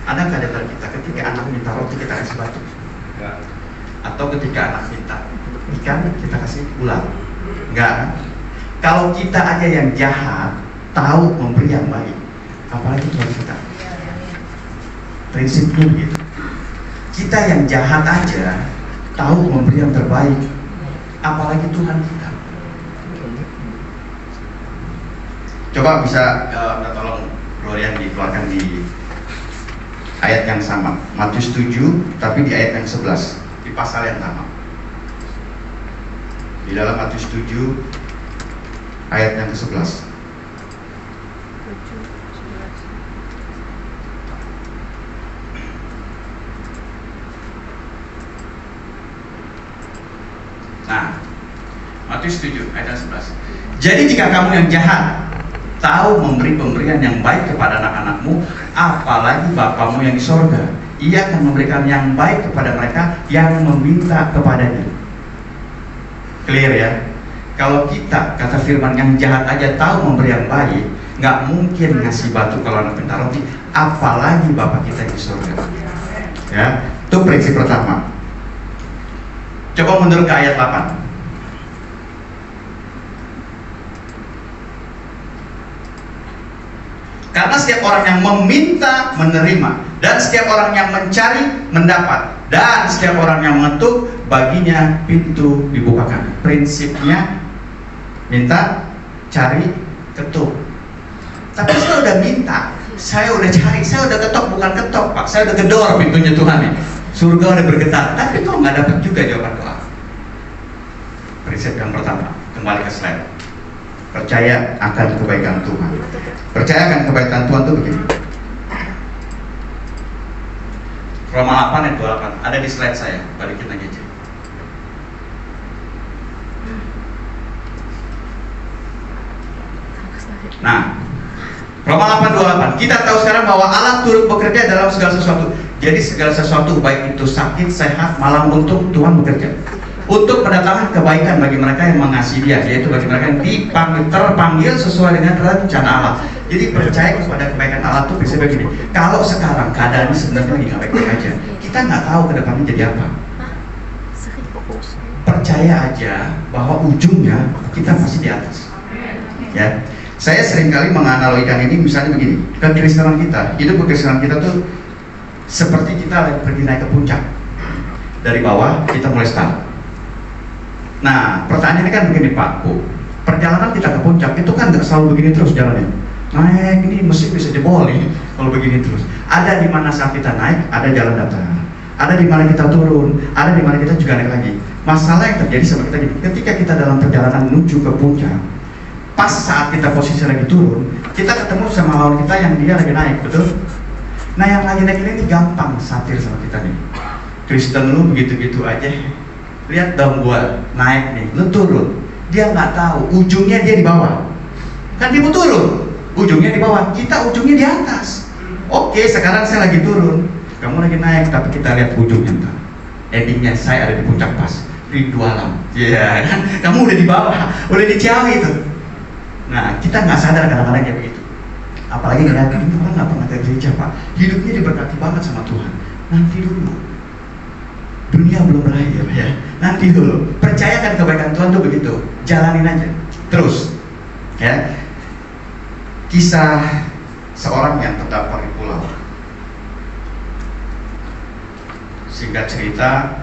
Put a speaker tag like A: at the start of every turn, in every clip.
A: Adakah di antara kita ketika anak minta roti kita kasih batu? Enggak. Atau ketika anak minta ikan kita kasih ular? Enggak. Kalau kita aja yang jahat tahu memberi yang baik, apalagi Tuhan kita. Prinsipnya begitu. Kita yang jahat aja tahu memberi yang terbaik, apalagi Tuhan kita. Coba bisa tolong Gloria dikeluarkan di ayat yang sama, Matius 7, tapi di ayat yang 11, di pasal yang sama. Di dalam Matius 7 ayat yang ke-11. Nah, Matius 7 ayat 11. Jadi jika kamu yang jahat tahu memberi pemberian yang baik kepada anak-anakmu, apalagi Bapamu yang di sorga, Ia akan memberikan yang baik kepada mereka yang meminta kepadanya. Clear ya? Kalau kita, kata firman, yang jahat aja tahu memberi yang baik, nggak mungkin ngasih batu kalau anak minta roti, apalagi Bapa kita yang di sorga. Ya, itu prinsip pertama. Coba mundur ke ayat 8. Karena setiap orang yang meminta menerima, dan setiap orang yang mencari mendapat, dan setiap orang yang mengetuk baginya pintu dibukakan. Prinsipnya minta, cari, ketuk. Tapi saya udah minta, saya udah cari, saya udah ketok, bukan ketok Pak, saya udah gedor pintunya Tuhan ya. Surga udah bergetar, tapi kok nggak dapat juga jawaban doa. Prinsip yang pertama, kembali ke slide. Percaya akan kebaikan Tuhan. Percaya akan kebaikan Tuhan itu begini. Roma 8 ayat 28 ada di slide saya, balikin lagi aja. Nah, Roma 8:28, kita tahu sekarang bahwa Allah turut bekerja dalam segala sesuatu. Jadi segala sesuatu, baik itu sakit, sehat, malang, untung, Tuhan bekerja untuk mendatangkan kebaikan bagi mereka yang mengasihi Dia, yaitu bagi mereka yang dipanggil, terpanggil sesuai dengan rencana Allah. Jadi percaya kepada kebaikan Allah itu bisa begini. Kalau sekarang keadaannya sebenarnya lagi nggak baik-baik aja, kita nggak tahu ke depannya jadi apa. Percaya aja bahwa ujungnya kita masih di atas. Ya, saya seringkali menganalogikan ini misalnya begini. Kekristenan kita, hidup kekristenan kita tuh seperti kita lagi pergi naik ke puncak. Dari bawah kita mulai start. Nah, pertanyaannya kan begini Pak, Bu, perjalanan kita ke puncak itu kan nggak selalu begini terus jalannya. Naik ini mesin bisa jebol nih kalau begini terus. Ada di mana saat kita naik, ada jalan datar. Ada di mana kita turun, ada di mana kita juga naik lagi. Masalah yang terjadi sama kita gini, ketika kita dalam perjalanan menuju ke puncak, pas saat kita posisi lagi turun, kita ketemu sama lawan kita yang dia lagi naik, betul? Nah yang lagi naik ini gampang satir sama kita nih. Kristen lu begitu-gitu aja. Lihat dong gua naik nih, lu turun. Dia nggak tahu, ujungnya dia di bawah. Kan dia mau turun, ujungnya di bawah. Kita ujungnya di atas. Oke, sekarang saya lagi turun, kamu lagi naik, tapi kita lihat ujungnya ntar. Endingnya saya ada di puncak pas, rindu alam. Iya kan? Kamu udah di bawah, udah di Ciawi itu. Nah, kita nggak sadar kadang-kadang kayak begitu. Apalagi ngeliat ini orang nggak pernah ke gereja Pak, hidupnya diberkati banget sama Tuhan. Nanti dulu, dunia belum berakhir ya. Nanti dulu, percayakan kebaikan Tuhan tuh begitu, jalanin aja, terus. Ya, kisah seorang yang terdampar di pulau. Singkat cerita,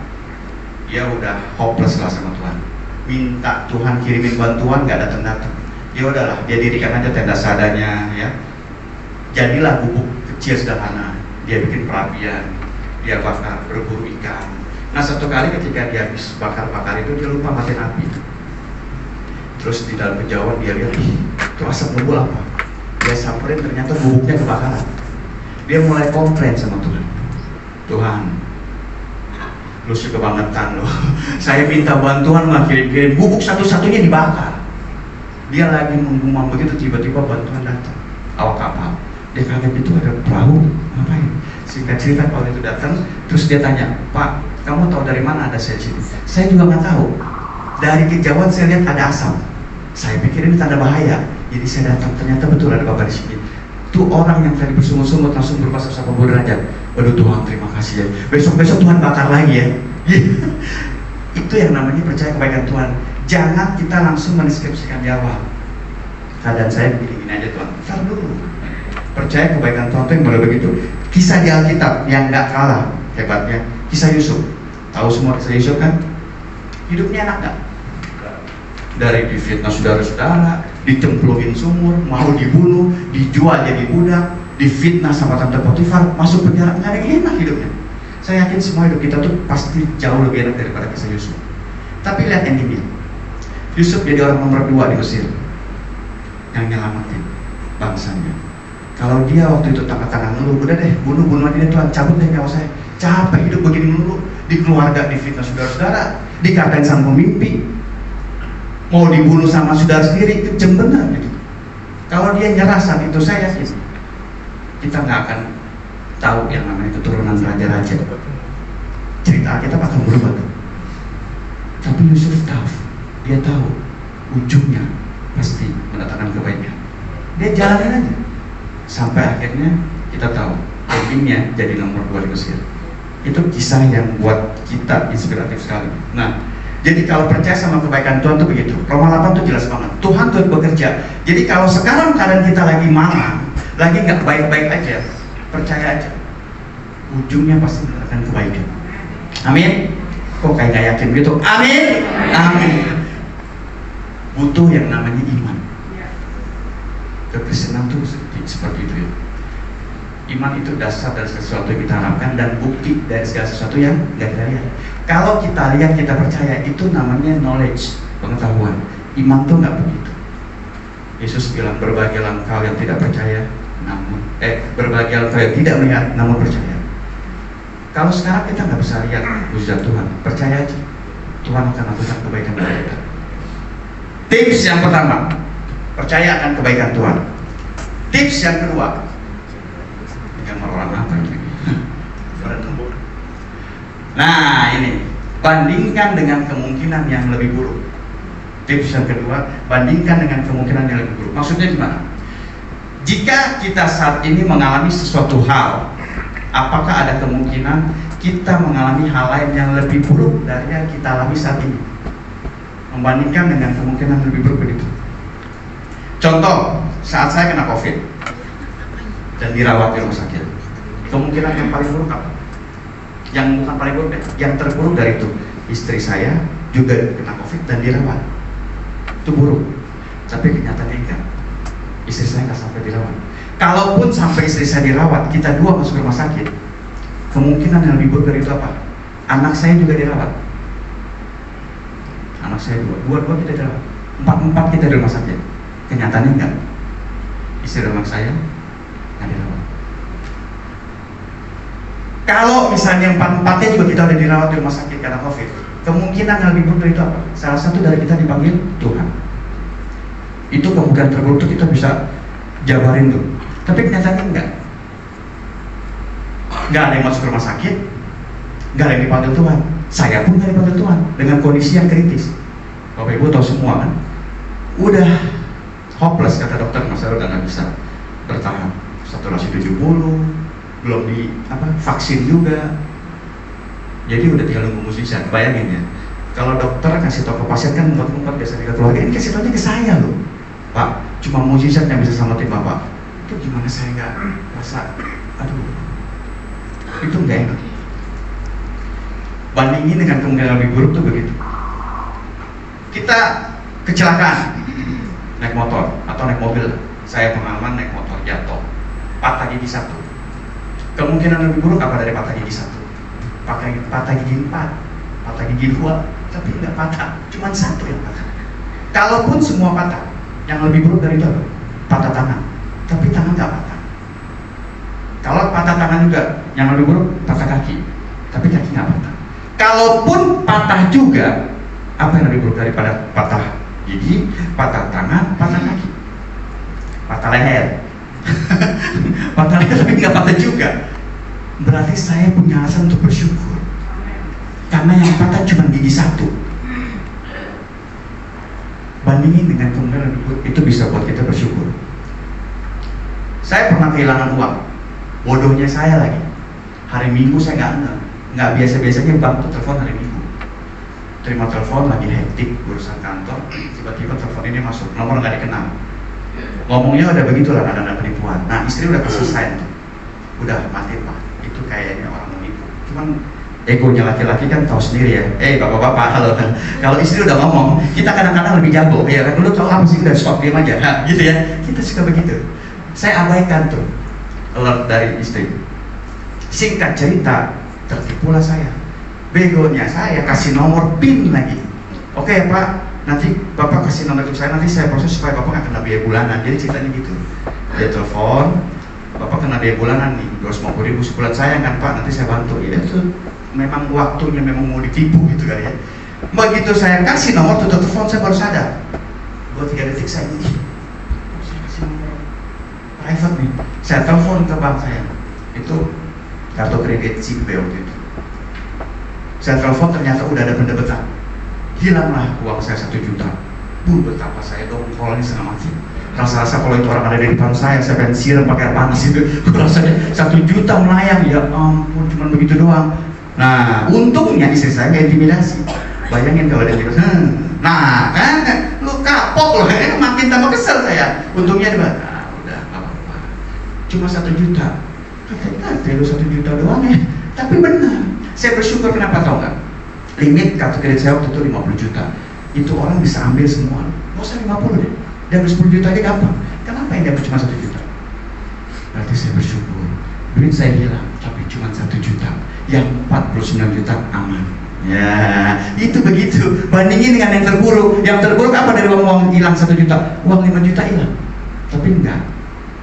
A: dia udah hopeless lah sama Tuhan. Minta Tuhan kirimin bantuan, nggak datang-datang. Ya udahlah, dia dirikan aja tenda seadanya ya. Jadilah gubuk kecil sederhana, dia bikin perapian, dia bakar, berburu ikan. Nah satu kali ketika dia habis bakar-bakar itu dia lupa matiin api. Terus di dalam kejauhan dia lihat, itu asap ngebul apa? Dia samperin, ternyata gubuknya kebakaran. Dia mulai komplain sama Tuhan. Tuhan, lu suka bangetan lu. Saya minta bantuan lah, kirim-kirim gubuk satu-satunya dibakar. Dia lagi mengumam begitu, tiba-tiba bantuan datang, awak kapal. Dia kaget, itu ada perahu, ngapain? Singkat cerita kalau itu datang, terus dia tanya, Pak, kamu tahu dari mana ada saya di sini? Saya juga nggak tahu. Dari kejauhan saya lihat ada asap. Saya pikir ini tanda bahaya, jadi saya datang. Ternyata betul ada Bapak di sini. Tuh orang yang tadi bersungut-sungut langsung berubah 180 derajat. Waduh Tuhan, terima kasih ya. Besok-besok Tuhan bakar lagi ya. Itu yang namanya percaya kebaikan Tuhan. Jangan kita langsung mendeskripsikan di awal. Keadaan saya begini-gini aja Tuhan. Bentar dulu. Percaya kebaikan Tuhan itu yang boleh begitu. Kisah di Alkitab yang gak kalah hebatnya, kisah Yusuf. Tahu semua kisah Yusuf kan? Hidupnya enak gak? Dari difitnah saudara-saudara, dicemplungin sumur, mau dibunuh, dijual jadi budak, difitnah sama tante Potifar, masuk penjara, nggak ada yang enak hidupnya. Saya yakin semua hidup kita tuh pasti jauh lebih enak daripada kisah Yusuf. Tapi lihat endingnya. Yusuf jadi orang nomor 2 di Mesir yang nyelamatin bangsanya. Kalau dia waktu itu tangan-tangan ngeluh, udah deh bunuh dia Tuhan, cabut deh nyawa saya. Capek hidup begini dulu, di keluarga difitnah saudara-saudara, dikatain sang pemimpi, mau dibunuh sama saudara sendiri, kejem benar gitu. Kalau dia nyerah saat itu, saya yakin kita nggak akan tahu yang namanya keturunan raja-raja. Cerita kita akan berubah tuh. Tapi Yusuf tahu, dia tahu ujungnya pasti mendatangkan kebaikan. Dia jalanin aja sampai akhirnya kita tahu endingnya jadi nomor 2 di Mesir. Itu kisah yang buat kita inspiratif sekali. Nah, jadi kalau percaya sama kebaikan Tuhan tuh begitu. Roma 8 tuh jelas banget. Tuhan tuh bekerja. Jadi kalau sekarang keadaan kita lagi marah, lagi nggak baik-baik aja, percaya aja. Ujungnya pasti mendatangkan kebaikan. Amin. Kok kayak gak yakin gitu? Amin. Amin. Butuh yang namanya iman. Kekristenan tuh seperti itu ya. Iman itu dasar dari sesuatu yang kita harapkan dan bukti dari segala sesuatu yang gak kita lihat. Kalau kita lihat, kita percaya, itu namanya knowledge, pengetahuan. Iman tuh nggak begitu. Yesus bilang, berbahagialah engkau yang tidak percaya, namun berbahagialah engkau yang tidak melihat, namun percaya. Kalau sekarang kita nggak bisa lihat mujizat Tuhan, percaya aja, Tuhan akan lakukan kebaikan bagi kita. Tips yang pertama, percaya akan kebaikan Tuhan. Tips yang kedua, orang apa ini? Nah ini, bandingkan dengan kemungkinan yang lebih buruk. Tips yang kedua, bandingkan dengan kemungkinan yang lebih buruk. Maksudnya gimana? Jika kita saat ini mengalami sesuatu hal, apakah ada kemungkinan kita mengalami hal lain yang lebih buruk dari yang kita alami saat ini? Membandingkan dengan kemungkinan lebih buruk begitu. Contoh, saat saya kena COVID dan dirawat di rumah sakit, kemungkinan yang paling buruk apa? Yang bukan paling buruk, yang terburuk dari itu, istri saya juga kena COVID dan dirawat. Itu buruk. Tapi kenyataannya enggak. Istri saya nggak sampai dirawat. Kalaupun sampai istri saya dirawat, kita dua masuk rumah sakit, kemungkinan yang lebih buruk dari itu apa? Anak saya juga dirawat. Anak saya dua kita dirawat. Empat kita di rumah sakit. Kenyataannya enggak. Istri dan anak saya nggak dirawat. Kalau misalnya 4-4-nya juga kita udah dirawat di rumah sakit karena COVID, kemungkinan yang lebih buruk dari itu apa? Salah satu dari kita dipanggil Tuhan. Itu kemungkinan terburuk itu kita bisa jabarin tuh. Tapi kenyataannya enggak. Enggak ada yang masuk rumah sakit, enggak ada yang dipanggil Tuhan. Saya pun nggak dipanggil Tuhan dengan kondisi yang kritis. Bapak Ibu tahu semua kan? Udah hopeless kata dokter, masa udah nggak bisa bertahan. Saturasi 70, belum vaksin juga, jadi udah tinggal nunggu mujizat. Bayangin ya, kalau dokter kasih tahu ke pasien kan ngumpet-ngumpet biasanya ke keluarga, ini kasih tahunya ke saya loh, Pak, cuma mujizat yang bisa selamatin Bapak. Itu gimana saya nggak rasa, aduh, itu nggak enak. Bandingin dengan kemungkinan lebih buruk tuh begitu. Kita kecelakaan naik motor atau naik mobil, saya pengalaman naik motor jatuh, patah gigi 1. Kemungkinan lebih buruk apa dari patah gigi 1? Patah gigi 4, patah gigi 2, tapi nggak patah, cuma 1 yang patah. Kalaupun semua patah, yang lebih buruk dari itu apa? Patah tangan, tapi tangan nggak patah. Kalau patah tangan juga, yang lebih buruk patah kaki, tapi kaki nggak patah. Kalaupun patah juga, apa yang lebih buruk daripada patah gigi, patah tangan, patah kaki? Patah leher. Patah leher tapi nggak patah juga. Berarti saya punya alasan untuk bersyukur, karena yang patah cuma gigi 1. Bandingin dengan kemungkinan itu bisa buat kita bersyukur. Saya pernah kehilangan uang. Bodohnya saya lagi. Hari Minggu saya nggak biasa-biasanya bank tuh telepon hari Minggu. Terima telepon lagi hektik urusan kantor, tiba-tiba telepon ini masuk, nomor nggak dikenal. Ngomongnya udah begitulah, ada penipuan. Nah, istri udah kasih sign tuh. Udah matiin Pak. Itu kayaknya orang menipu. Cuman egonya laki-laki kan tahu sendiri ya. Bapak-bapak, halo. Kalau istri udah ngomong, kita kadang-kadang lebih jago. Ya kan, lu tahu apa sih, udah stop diam aja. Nah, gitu ya. Kita suka begitu. Saya abaikan tuh alert dari istri. Singkat cerita, tertipulah saya. Begonya saya kasih nomor PIN lagi. Oke ya Pak, nanti Bapak kasih nomor saya, nanti saya proses supaya Bapak nggak kena biaya bulanan. Jadi ceritanya gitu. Dia telepon, Bapak kena biaya bulanan nih, 250.000 sebulan sayang kan Pak, nanti saya bantu. Ya itu memang waktunya memang mau ditipu gitu kan ya. Begitu saya kasih nomor tutup telepon, saya baru sadar. 2-3 detik saya ini, saya kasih nomor private nih. Saya telepon ke bank saya. Itu kartu kredit Simpe waktu itu. Saya telepon, ternyata udah ada pendebetan. Hilanglah uang saya 1 juta. Betapa saya dongkolnya setengah mati. Rasa-rasa kalau itu orang ada di depan saya pengen siram pakai air panas itu. Rasanya 1 juta melayang, ya ampun, cuma begitu doang. Nah, untungnya istri saya nggak intimidasi. Bayangin kalau ada intimidasi. Nah, kan lu kapok loh, makin tambah kesel saya. Untungnya dia bilang, udah nggak apa-apa. Cuma 1 juta. Katanya lu 1 juta doang ya. Tapi benar. Saya bersyukur, kenapa tahu nggak? Limit kartu kredit saya waktu itu 50 juta. Itu orang bisa ambil semua. Nggak usah 50 deh. Dia ambil 10 juta aja gampang. Kenapa yang dia cuma 1 juta? Berarti saya bersyukur. Duit saya hilang, tapi cuma 1 juta. Yang 49 juta aman. Ya, itu begitu. Bandingin dengan yang terburuk. Yang terburuk apa dari uang hilang 1 juta? Uang 5 juta hilang. Tapi enggak.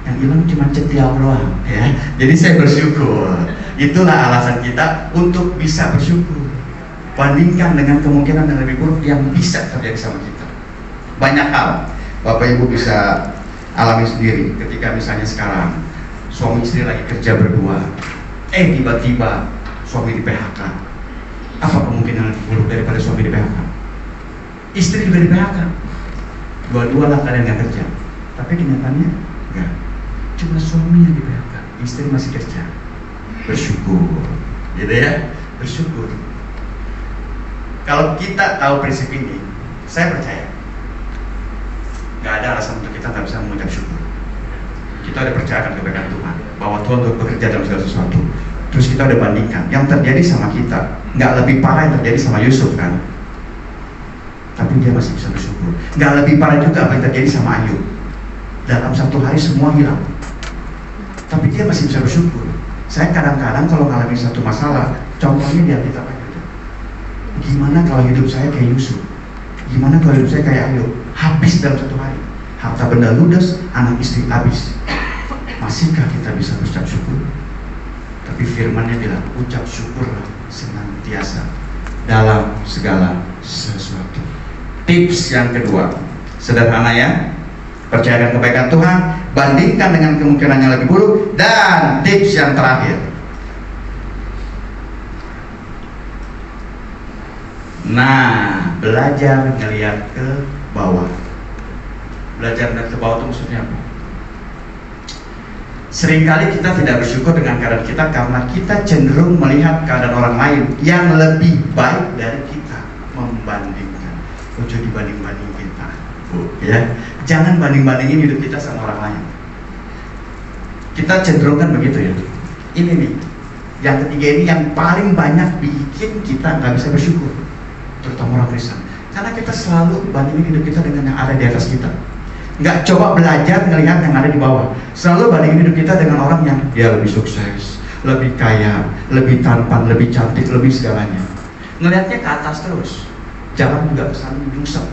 A: Yang hilang cuma cetiau doang. Ya, jadi saya bersyukur. Itulah alasan kita untuk bisa bersyukur. Bandingkan dengan kemungkinan yang lebih buruk yang bisa terjadi sama kita. Banyak hal Bapak Ibu bisa alami sendiri. Ketika misalnya sekarang suami istri lagi kerja berdua, tiba-tiba suami di PHK. Apa kemungkinan lebih buruk daripada suami di PHK? Istri juga di PHK. Dua-dualah kalian nggak kerja. Tapi kenyataannya enggak. Cuma suami yang di PHK, istri masih kerja. Bersyukur, gitu ya, bersyukur. Kalau kita tahu prinsip ini, saya percaya nggak ada alasan untuk kita nggak bisa mengucap syukur. Kita udah percayakan kebaikan Tuhan, bahwa Tuhan untuk bekerja dalam segala sesuatu. Terus kita udah bandingkan, yang terjadi sama kita nggak lebih parah yang terjadi sama Yusuf kan? Tapi dia masih bisa bersyukur. Nggak lebih parah juga apa yang terjadi sama Ayub. Dalam 1 hari semua hilang, tapi dia masih bisa bersyukur. Saya kadang-kadang kalau mengalami satu masalah, contohnya di Alkitab aja. Gimana kalau hidup saya kayak Yusuf? Gimana kalau hidup saya kayak Ayub? Habis dalam 1 hari. Harta benda ludes, anak istri habis. Masihkah kita bisa berucap syukur? Tapi firman-Nya bilang, ucap syukurlah senantiasa dalam segala sesuatu. Tips yang kedua, sederhana ya. Percayakan kebaikan Tuhan, bandingkan dengan kemungkinan yang lebih buruk, dan tips yang terakhir, nah, belajar ngelihat ke bawah. Belajar ngelihat ke bawah itu maksudnya apa? Seringkali kita tidak bersyukur dengan keadaan kita karena kita cenderung melihat keadaan orang lain yang lebih baik dari kita, membandingkan. Ojo dibanding-banding kita, ya. Jangan banding-bandingin hidup kita sama orang lain. Kita cenderung kan begitu ya. Ini nih, yang ketiga ini yang paling banyak bikin kita nggak bisa bersyukur, terutama orang Kristen. Karena kita selalu bandingin hidup kita dengan yang ada di atas kita. Nggak coba belajar ngelihat yang ada di bawah. Selalu bandingin hidup kita dengan orang yang dia lebih sukses, lebih kaya, lebih tampan, lebih cantik, lebih segalanya. Ngelihatnya ke atas terus. Jangan nggak kesana nyungsep.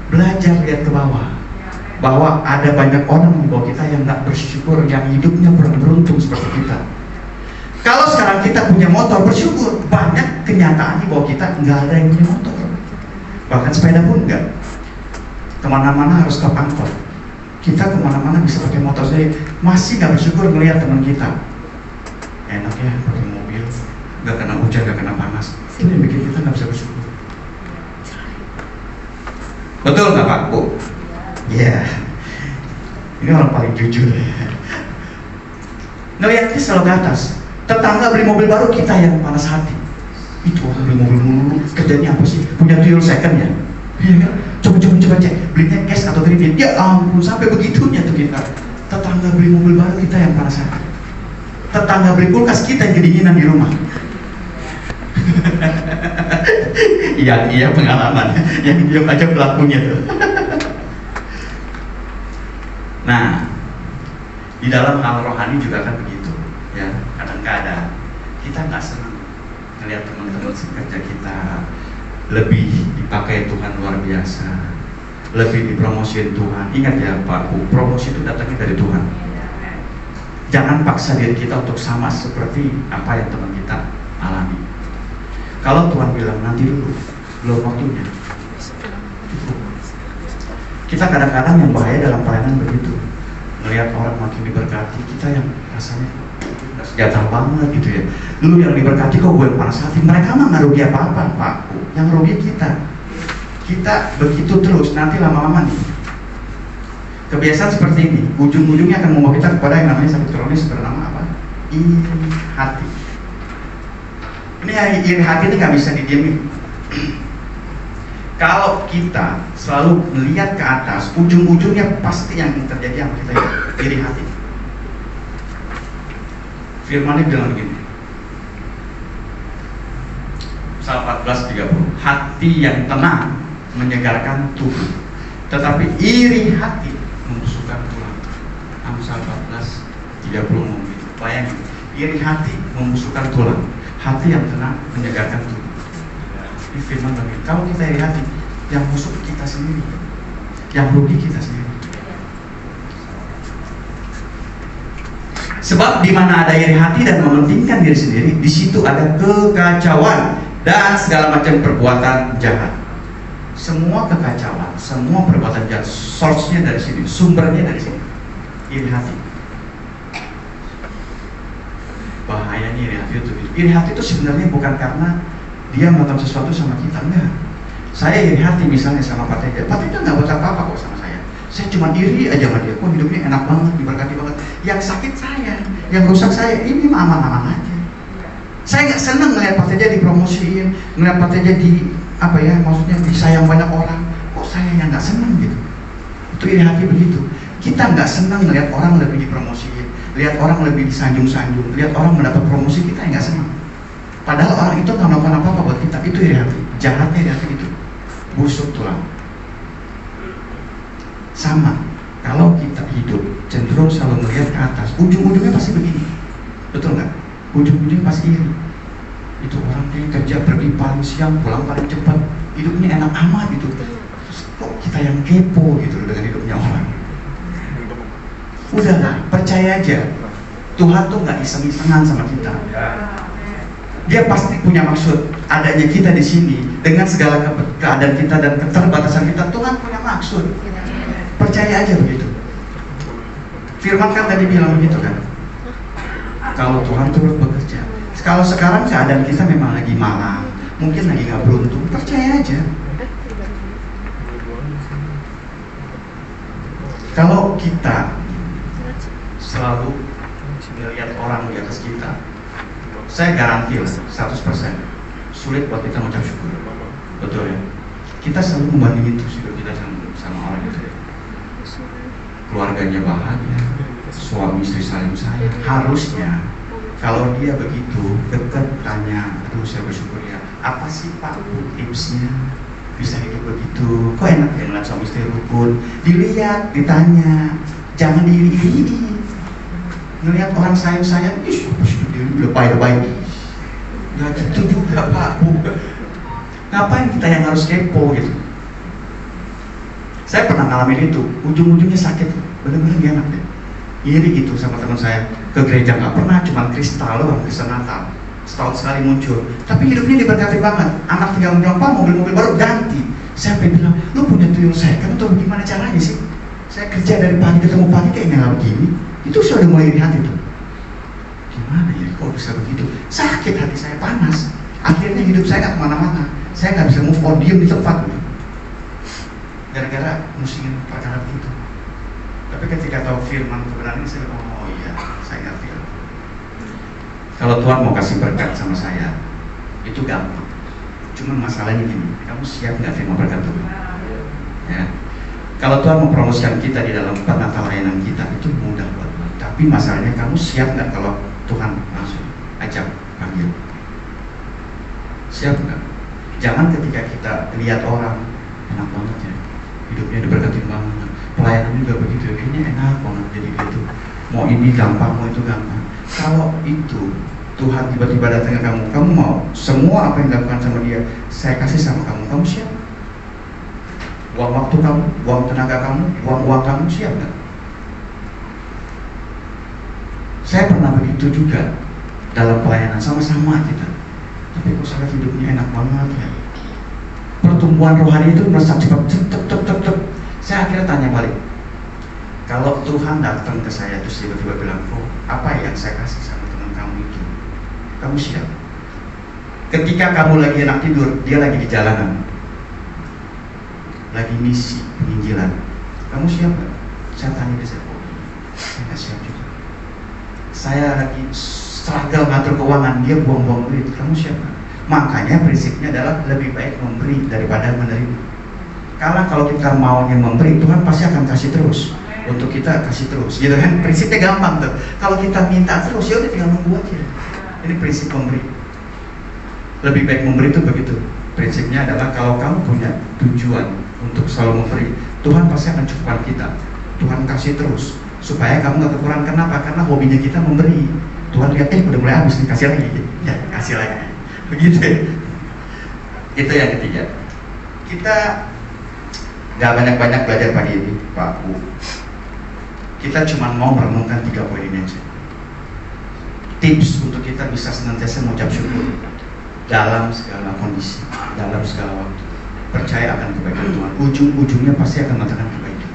A: Belajar lihat ke bawah, bahwa ada banyak orang di bawah kita yang nggak bersyukur, yang hidupnya kurang beruntung seperti kita. Kalau sekarang kita punya motor, bersyukur. Banyak kenyataan di bawah kita nggak ada yang punya motor, bahkan sepeda pun nggak. Kemana-mana harus ke angkot. Kita kemana-mana bisa pakai motor sendiri. Masih nggak bersyukur melihat teman kita. Enak ya pakai mobil, nggak kena hujan, nggak kena panas. Itu yang bikin kita nggak bisa bersyukur. Betul nggak Pak Bu? Ya, ini orang paling jujur ya. ngelihatnya selalu ke atas. Tetangga beli mobil baru, kita yang panas hati. Itu orang beli mobil mulu, kerjanya apa sih? Punya tuyul second ya? Iya kan? Coba cek, belinya cash atau kredit. Ya ampun, sampai begitunya tuh kita. Tetangga beli mobil baru, kita yang panas hati. Tetangga beli kulkas, kita yang kedinginan di rumah. Iya pengalaman. Yang dia baca pelakunya tuh. Nah, di dalam hal rohani juga kan begitu, ya. Kadang-kadang kita nggak senang melihat teman-teman sekerja kita lebih dipakai Tuhan luar biasa, lebih dipromosiin Tuhan. Ingat ya Pak, promosi itu datangnya dari Tuhan. Jangan paksa diri kita untuk sama seperti apa yang teman kita alami. Kalau Tuhan bilang nanti dulu, belum waktunya. Kita kadang-kadang yang bahaya dalam pelayanan begitu, melihat orang makin diberkati, kita yang rasanya nggak sejahtera banget gitu ya. Lu yang diberkati kok gue yang panas hati. Mereka mah nggak rugi apa-apa Pak, yang rugi kita. Kita begitu terus, nanti lama-lama nih kebiasaan seperti ini, ujung-ujungnya akan membawa kita kepada yang namanya sakit kronis bernama apa? Iri hati. Ini iri hati ini nggak bisa didiemin. Kalau kita selalu melihat ke atas, ujung-ujungnya pasti yang terjadi sama kita iri hati. Firman-Nya bilang begini, Amsal 14:30, hati yang tenang menyegarkan tubuh, tetapi iri hati membusukkan tulang. Amsal 14:30. Bayangin, iri hati membusukkan tulang, hati yang tenang menyegarkan tubuh. Ini firman lagi. Kalau kita iri hati, yang busuk kita sendiri, yang rugi kita sendiri. Sebab di mana ada iri hati dan mementingkan diri sendiri, di situ ada kekacauan dan segala macam perbuatan jahat. Semua kekacauan, semua perbuatan jahat, source-nya dari sini, sumbernya dari sini. Iri hati. Bahayanya iri hati itu. Iri hati itu sebenarnya bukan karena dia melakukan sesuatu sama kita, enggak. Saya iri hati misalnya sama Pak Teja nggak buat apa-apa kok sama saya. Saya cuma iri aja sama dia, kok hidupnya enak banget, diberkati banget. Yang sakit saya, yang rusak saya, ini mah aman-aman aja. Saya nggak seneng ngeliat Pak Teja dipromosiin, ngeliat Pak Teja maksudnya disayang banyak orang. Kok saya yang nggak seneng gitu? Itu iri hati begitu. Kita nggak seneng ngeliat orang lebih dipromosiin, lihat orang lebih disanjung-sanjung, lihat orang mendapat promosi, kita yang nggak seneng. Padahal orang itu nggak melakukan apa-apa buat kita. Itu iri hati. Jahatnya iri hati itu. Busuk tulang. Sama. Kalau kita hidup cenderung selalu melihat ke atas, ujung-ujungnya pasti begini. Betul nggak? Ujung-ujungnya pasti iri. Itu orang kayak kerja pergi paling siang, pulang paling cepat, hidupnya enak amat gitu. Terus kok kita yang kepo gitu dengan hidupnya orang. Udahlah, percaya aja. Tuhan tuh nggak iseng-isengan sama kita. Dia pasti punya maksud. Adanya kita di sini dengan segala keadaan kita dan keterbatasan kita, Tuhan punya maksud. Percaya aja begitu. Firman kan tadi bilang begitu kan. Kalau Tuhan turut bekerja. Kalau sekarang keadaan kita memang lagi malang, mungkin lagi nggak beruntung, percaya aja. Kalau kita selalu melihat orang di atas kita, saya garanti lah 100% sulit buat kita mengucap syukur. Betul ya? Kita selalu membandingin terus hidup kita sama orang itu. Keluarganya bahagia, suami istri saling sayang. Harusnya kalau dia begitu dekat tanya, aduh saya bersyukur ya. Apa sih Pak tipsnya bisa hidup begitu? Kok enak ya ngeliat suami istri rukun? Dilihat, ditanya, jangan diiri-iri. Ngelihat orang sayang-sayang, ih, lebay-lebay. Ya gitu juga Pak, bukan. Ngapain kita yang harus kepo gitu? Saya pernah ngalamin itu, ujung-ujungnya sakit, bener-bener gak enak deh. Iri gitu sama teman saya, ke gereja nggak pernah, cuma kristal loh, Kristen Natal, setahun sekali muncul. Tapi hidupnya diberkati banget, anak tinggal bilang, Pak mobil-mobil baru ganti. Saya bilang, lu punya tuyul saya, kamu tahu gimana caranya sih? Saya kerja dari pagi ketemu pagi kayaknya nggak begini. Itu sudah mulai iri hati tuh. Gimana ya, kok bisa begitu? Sakit hati saya, panas. Akhirnya hidup saya nggak kemana-mana. Saya nggak bisa move on, diem di tempat. Gara-gara musingin perkara begitu. Tapi ketika tahu firman kebenaran ini, saya bilang, oh iya, saya ngerti. Kalau Tuhan mau kasih berkat sama saya, itu gampang. Cuman masalahnya gini, kamu siap nggak terima berkat Tuhan? Ya. Kalau Tuhan mempromosikan kita di dalam penata layanan kita, itu mudah buat Tuhan. Tapi masalahnya kamu siap nggak kalau Tuhan langsung ajak panggil? Siap nggak? Jangan ketika kita lihat orang enak banget ya, hidupnya diberkatin banget, pelayanan juga begitu, ini enak banget jadi gitu. Mau ini gampang, mau itu gampang. Kalau itu Tuhan tiba-tiba datang ke kamu, kamu mau semua apa yang dilakukan sama dia, saya kasih sama kamu, kamu siap? Uang waktu kamu, uang tenaga kamu, uang kamu siap nggak? Saya pernah begitu juga dalam pelayanan sama-sama kita. Tapi kok saya hidupnya enak banget ya. Pertumbuhan rohani itu merasa cepat, cep. Saya akhirnya tanya balik. Kalau Tuhan datang ke saya terus tiba-tiba bilang, oh, apa yang saya kasih sama teman kamu itu? Kamu siap? Ketika kamu lagi enak tidur, dia lagi di jalanan, lagi misi penginjilan, kamu siap nggak? Saya tanya dia, oh, saya nggak siap juga. Saya lagi struggle ngatur keuangan, dia buang-buang duit, kamu siap nggak? Makanya prinsipnya adalah lebih baik memberi daripada menerima. Karena kalau kita maunya memberi, Tuhan pasti akan kasih terus. Untuk kita kasih terus, gitu kan? Prinsipnya gampang tuh. Kalau kita minta terus, ya udah tinggal nunggu aja. Ini prinsip memberi. Lebih baik memberi itu begitu. Prinsipnya adalah kalau kamu punya tujuan untuk selalu memberi, Tuhan pasti akan cukupkan kita. Tuhan kasih terus supaya kamu nggak kekurangan. Kenapa? Karena hobinya kita memberi. Tuhan lihat, udah mulai habis nih, kasih lagi. Ya, kasih lagi. Begitu. Itu yang ketiga. Kita nggak banyak-banyak belajar pagi ini, Pak Bu. Kita cuma mau merenungkan 3 poin ini aja. Tips untuk kita bisa senantiasa mengucap syukur dalam segala kondisi, dalam segala waktu. Percaya akan kebaikan Tuhan. Ujung-ujungnya pasti akan mendatangkan kebaikan.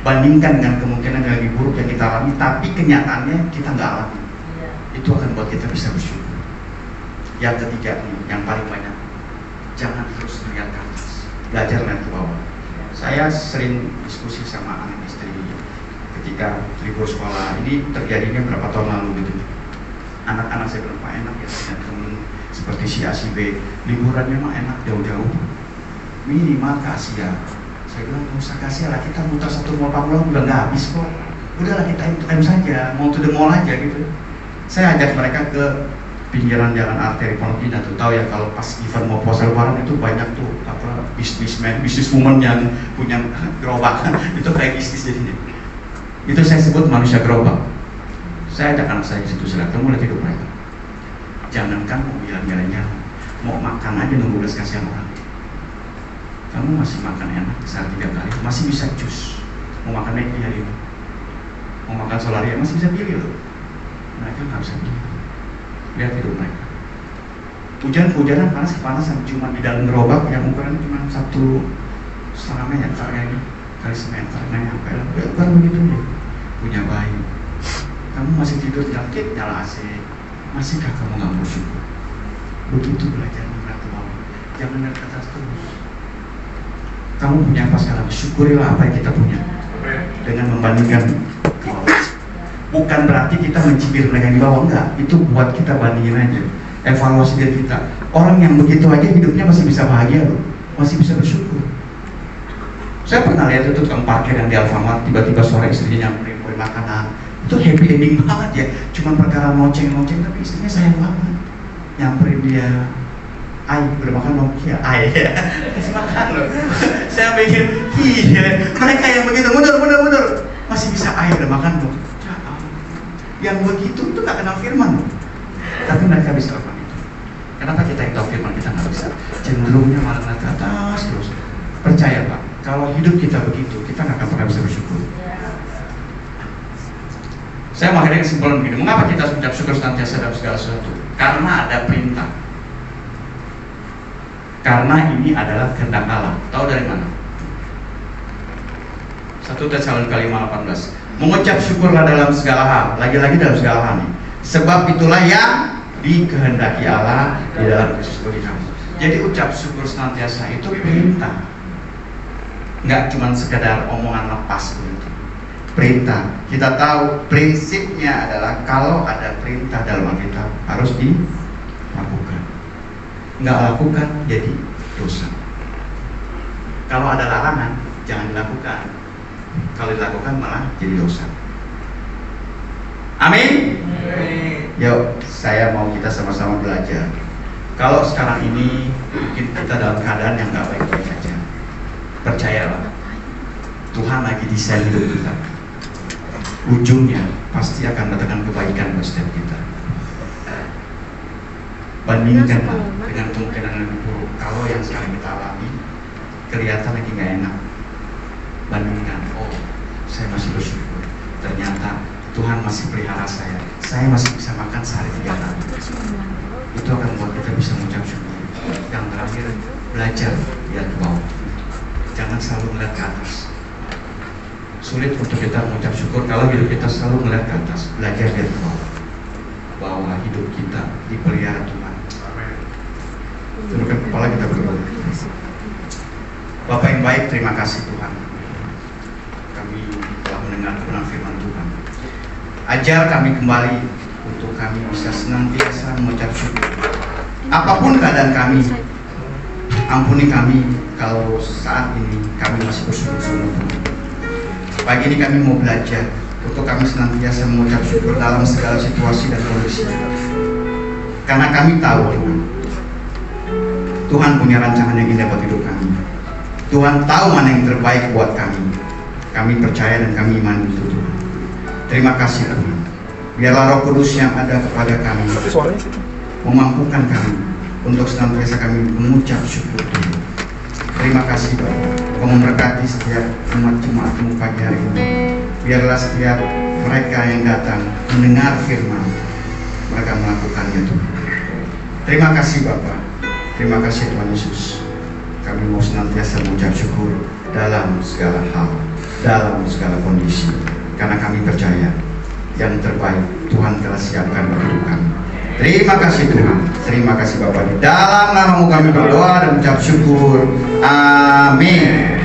A: Bandingkan dengan kemungkinan yang lebih buruk yang kita alami, tapi kenyataannya kita nggak alami. Itu akan buat kita bisa bersyukur. Yang ketiga nih, yang paling banyak, jangan terus melihat ke atas, belajar lihat ke bawah. Saya sering diskusi sama anak istri ketika libur sekolah. Ini terjadinya berapa tahun lalu gitu. Anak-anak saya bilang, Pak, enak ya punya temen seperti si A si B, liburannya mah enak jauh-jauh, minimal ke Asia. Saya bilang, nggak usah ke Asia lah, kita muter satu mall Pamulang udah nggak habis kok. Udahlah kita M saja, mau to the mall aja gitu. Saya ajak mereka ke pinggiran jalan arteri Pondok Indah tuh, tahu ya kalau pas event mau puasa lebaran itu banyak tuh apa businesswoman yang punya gerobak itu kayak bisnis jadinya. Itu saya sebut manusia gerobak. Saya ajak anak saya di situ, silakan mulai hidup mereka. Jangankan mau jalan-jalannya, mau makan aja nunggu belas kasihan orang. Kamu masih makan enak sehari 3 kali, masih bisa jus. Mau makan McD hari ini, mau makan solaria masih bisa pilih loh. Mereka nggak bisa pilih. Lihat hidup mereka. Hujan-hujanan, panas-kepanasan, cuma di dalam gerobak yang ukurannya cuma 1,5 meter kayaknya kali semeter, nyampe lah. Bukan begitu ya. Punya bayi, kamu masih tidur jangkit nyala AC, masihkah kamu nggak bersyukur? Begitu belajar melihat ke bawah, jangan lihat ke atas terus. Kamu punya apa sekarang? Syukurilah apa yang kita punya dengan membandingkan ke bawah. Bukan berarti kita mencibir mereka di bawah, enggak. Itu buat kita bandingin aja, evaluasi diri kita. Orang yang begitu aja hidupnya masih bisa bahagia loh, masih bisa bersyukur. Saya pernah lihat itu tukang parkir yang di Alfamart, tiba-tiba sore istrinya nyamperin makanan. Itu happy ending banget ya. Cuman perkara noceng-noceng, tapi istrinya sayang banget. Nyamperin dia, Ay, udah makan belum? Iya, Ay ya. Kasih makan loh. Saya pikir, iya, mereka yang begitu, mundur. Masih bisa Ay, udah makan belum? Yang begitu itu gak kenal firman loh. Tapi mereka bisa lakukan itu. Kenapa kita yang tahu firman kita gak bisa? Cenderungnya malah ke atas terus. Percaya Pak, kalau hidup kita begitu, kita gak akan pernah bisa bersyukur. Saya mau akhirnya kesimpulan begini, mengapa kita harus mengucap syukur senantiasa dalam segala sesuatu? Karena ada perintah. Karena ini adalah kehendak Allah. Tahu dari mana? 1 Tesalonika 5:18. Mengucap syukurlah dalam segala hal, lagi-lagi dalam segala hal nih. Sebab itulah yang dikehendaki Allah di dalam Kristus bagi kamu. Jadi ucap syukur senantiasa itu perintah. Nggak cuma sekedar omongan lepas begitu. perintah. Kita tahu prinsipnya adalah kalau ada perintah dalam Alkitab harus dilakukan. Nggak lakukan jadi dosa. Kalau ada larangan jangan dilakukan. Kalau dilakukan malah jadi dosa. Amin. Yuk, saya mau kita sama-sama belajar. Kalau sekarang ini mungkin kita dalam keadaan yang nggak baik-baik saja, percayalah, Tuhan lagi desain hidup kita. Ujungnya pasti akan datangkan kebaikan buat setiap kita. Bandingkanlah dengan kemungkinan yang buruk. Kalau yang sekarang kita alami kelihatan lagi nggak enak, bandingkan, oh saya masih bersyukur, ternyata Tuhan masih pelihara saya masih bisa makan sehari 3 kali. Itu akan membuat kita bisa mengucap syukur. Yang terakhir, belajar lihat ke bawah, jangan selalu melihat ke atas. Sulit untuk kita mengucap syukur kalau hidup kita selalu melihat ke atas. Belajar lihat ke bawah, bahwa hidup kita dipelihara Tuhan. Tundukkan kepala, kita berdoa. Bapak yang baik, terima kasih Tuhan, kami telah mendengar kebenaran firman Tuhan. Ajar kami kembali untuk kami bisa senantiasa mengucap syukur. Apapun keadaan kami, ampuni kami kalau saat ini kami masih bersungguh-sungguh. Pagi ini kami mau belajar untuk kami senantiasa mengucap syukur dalam segala situasi dan kondisi. Karena kami tahu Tuhan punya rancangan yang indah buat hidup kami. Tuhan tahu mana yang terbaik buat kami. Kami percaya dan kami iman itu Tuhan. Terima kasih Tuhan. Biarlah Roh Kudus yang ada kepada kami memampukan kami untuk senantiasa kami mengucap syukur Tuhan. Terima kasih Bapak. Kau memberkati setiap umat jemaat-Mu pagi hari ini. Biarlah setiap mereka yang datang mendengar firman, mereka melakukannya Tuhan. Terima kasih Bapak. Terima kasih Tuhan Yesus. Kami mau senantiasa mengucap syukur dalam segala hal, dalam segala kondisi. Karena kami percaya yang terbaik Tuhan telah siapkan bagi hidup kami. Terima kasih Tuhan. Terima kasih Bapak. Di dalam nama-Mu kami berdoa dan mengucap syukur. Amin.